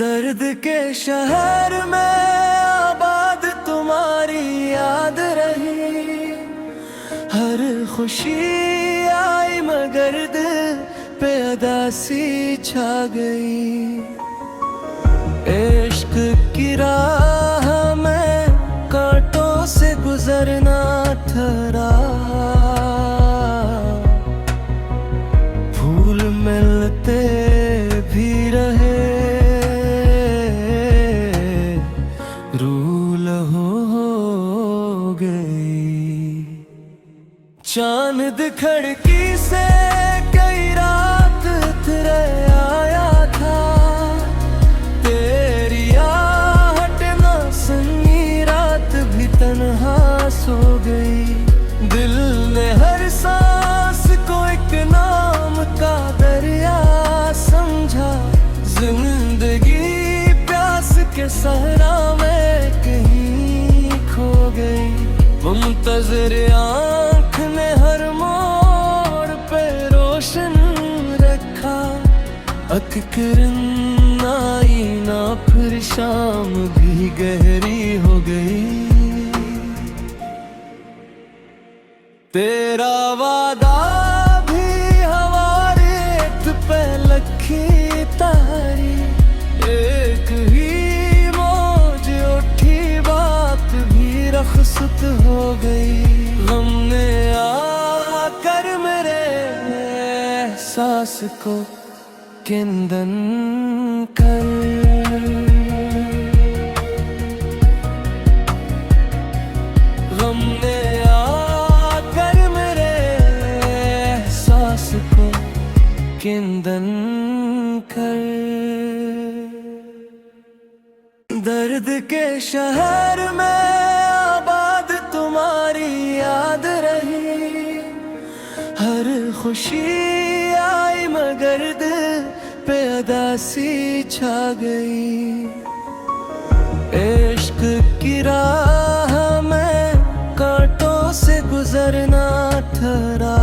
दर्द के शहर में आबाद तुम्हारी याद रही। हर खुशी आई मगर दिल पे उदासी छा गई। इश्क की राह में कांटों से गुजरना ठहरा। फूल मिलते भी रहे, रूल हो गई। चांद खिड़की से कई रात उतरे आया था। तेरी आहट ना सुनी, रात भी तन्हा सो गई। दिल ने हर सांस को एक नाम का दरिया समझा। जिंदगी प्यास के सहरा में कहीं खो गई। मुंतज़िर आँख ने हर मोड़ पे रोशन रखा। अकरन आई ना फिर शाम भी गहरी हो गई। तेरा वादा भी हमारे पे लखी तारी। एक ही मौज उठी, बात भी रखसत हो गई। गम ने आकर मेरे एहसास को किंदन कर। गम ने आकर मेरे एहसास को किंदन कर। दर्द के शहर में आबाद तुम्हारी याद रही। हर खुशी आई मगर दिल पे उदासी छा गई। इश्क की राह में कांटों से गुजरना ठहरा।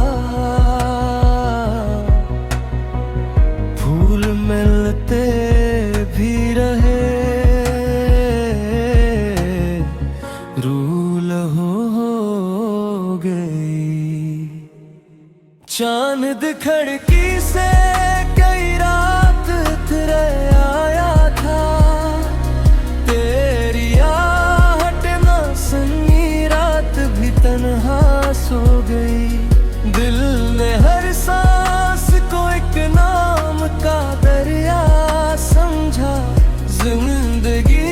फूल मिलते भी रहे, रूल हो गई। चांद खिड़की से कई रात उतरे आया था। तेरी आहट ना सुनी, रात भी तन्हा सो गई। दिल ने हर सांस को एक नाम का दरिया समझा। जिंदगी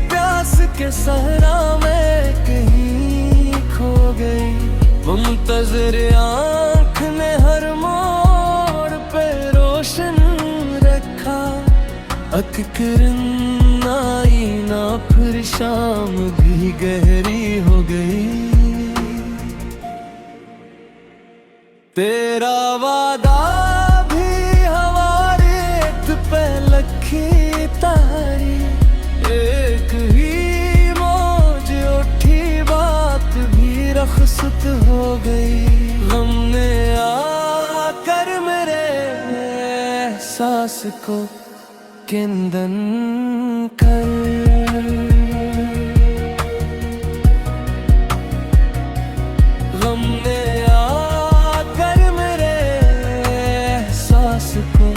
प्यास के सहरा में कहीं खो गई। मुंतज़िर आँख ने हर मोड़ पे रोशन रखा। अकरन आई ना फिर शाम भी गहरी हो गई। तेरा वादा भी हमारे पे लखी तारी। एक ही मौज उठी, बात भी रखसत हो गई। गम ने आकर मेरे एहसास को किंदन कर। गम ने आकर मेरे एहसास को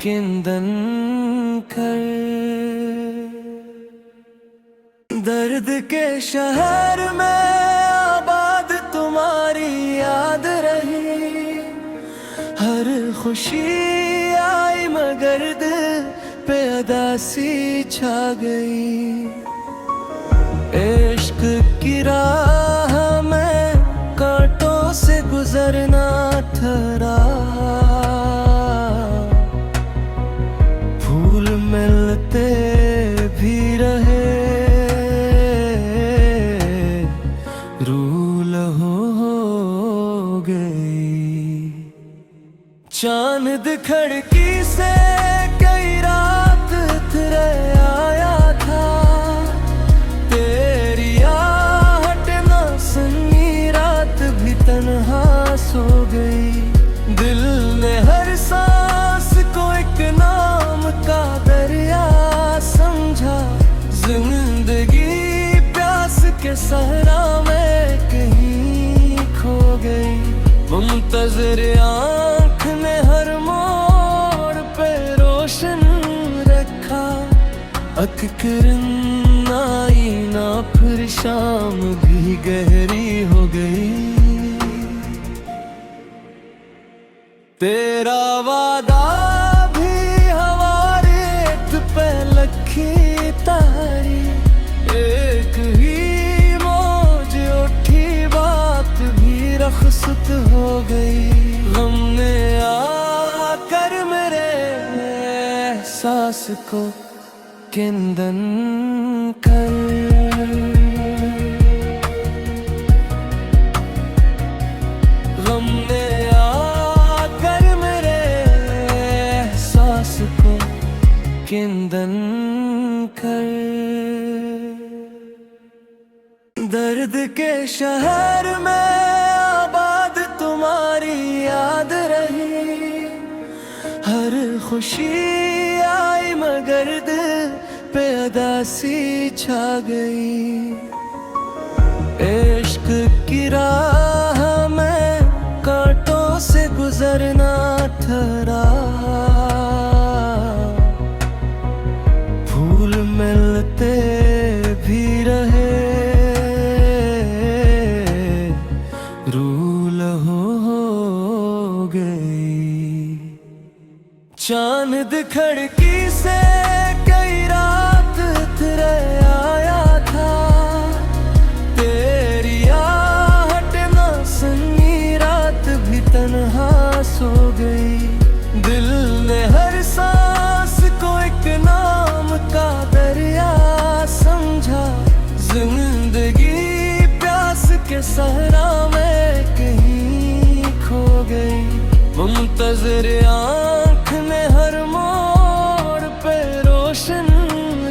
किंदन कर। दर्द के शहर में आबाद तुम्हारी याद रही। हर खुशी आई मगर दिल पे उदासी छा गई। इश्क की राह में कांटों से गुजरना ठहरा। फूल मिलते भी रहे, रूल हो गई। चांद खिड़की से कई रात उतरे आया था। तेरी आहट ना सुनी, रात भी तन्हा सो गई। दिल ने हर सांस को एक नाम का दरिया मुंतज़िर आँख ने हर मोड़ पे रोशन रखा। अक किरण आई ना फिर शाम भी गहरी हो गई। तेरा वादा भी हमारे पे लखी तारी। एक ही मौज उठी बात भी रखसत हो गई। गम ने आकर मेरे एहसास को केंदन कर। गम ने आकर मेरे एहसास को केंदन कर। दर्द के शहर में आबाद तुम्हारी याद रही। हर खुशी आई मगर दिल पे उदासी छा गई। इश्क की राह में कांटों से गुजरना ठहरा। फूल मिलते भी रहे, रूल हो गई। चांद खिड़की से कई रात तेरे आया था। तेरी आहट ना सुनी रात भी तन्हा सो गई। दिल ने हर सांस को एक नाम का दरिया समझा। जिंदगी प्यास के सहरा में कहीं खो गई। मुंतज़िर आँख ने हर मोड़ पे रोशन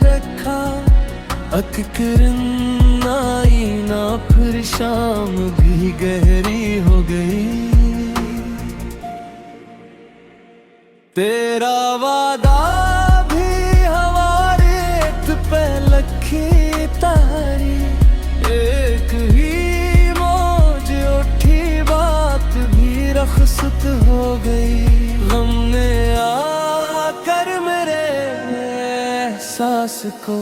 रखा। अक किरण आई ना फिर शाम भी गहरी हो गई। तेरा वादा भी हमारे पे लखी तारी। एक ही मौज उठी बात भी रखसत हो गई। गम ने आकर मेरे एहसास को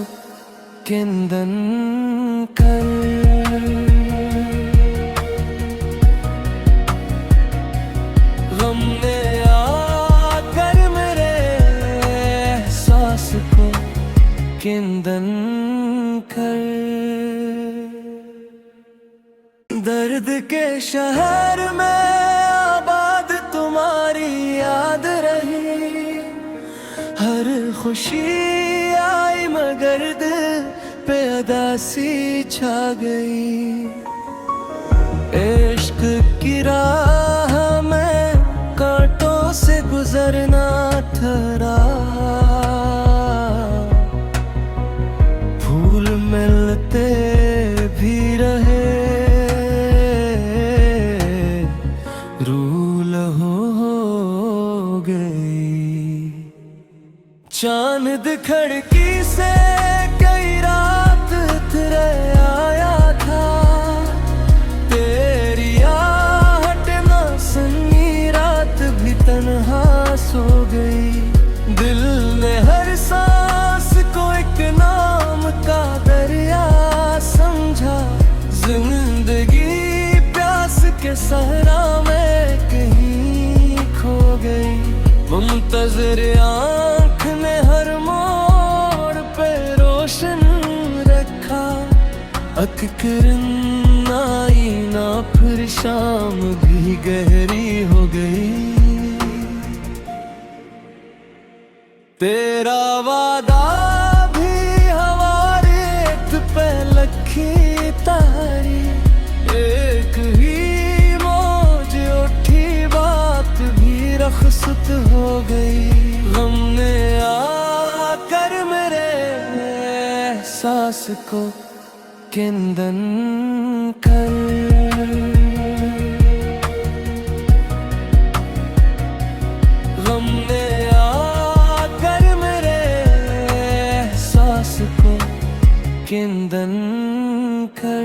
केंदन कर। गम ने आकर मेरे एहसास को केंदन कर। दर्द के शहर में आबाद तुम्हारी याद रही। हर खुशी आई मगर दिल पे उदासी छा गई। इश्क की राह में कांटों से गुजरना ठहरा। फूल मिलते भी रहे, रूल हो गई। चांद खिड़की से कई रात तेरे आया था। तेरी आहट ना सुनी रात भी तन्हा सो गई। दिल ने हर सांस को एक नाम का दरिया समझा। जिंदगी प्यास के सहरा में कहीं खो गई। मुंतज़िर आँख ने हर मोड़ पे रोशन रखा। अक किरण आई ना फिर शाम भी गहरी हो गई। तेरा वादा भी हमारे पे लखी तारी। एक ही मौज उठी बात भी रखसत हो गई। गम ने आकर मेरे एहसास को केंदन कर। गम ने आकर मेरे एहसास को केंदन कर।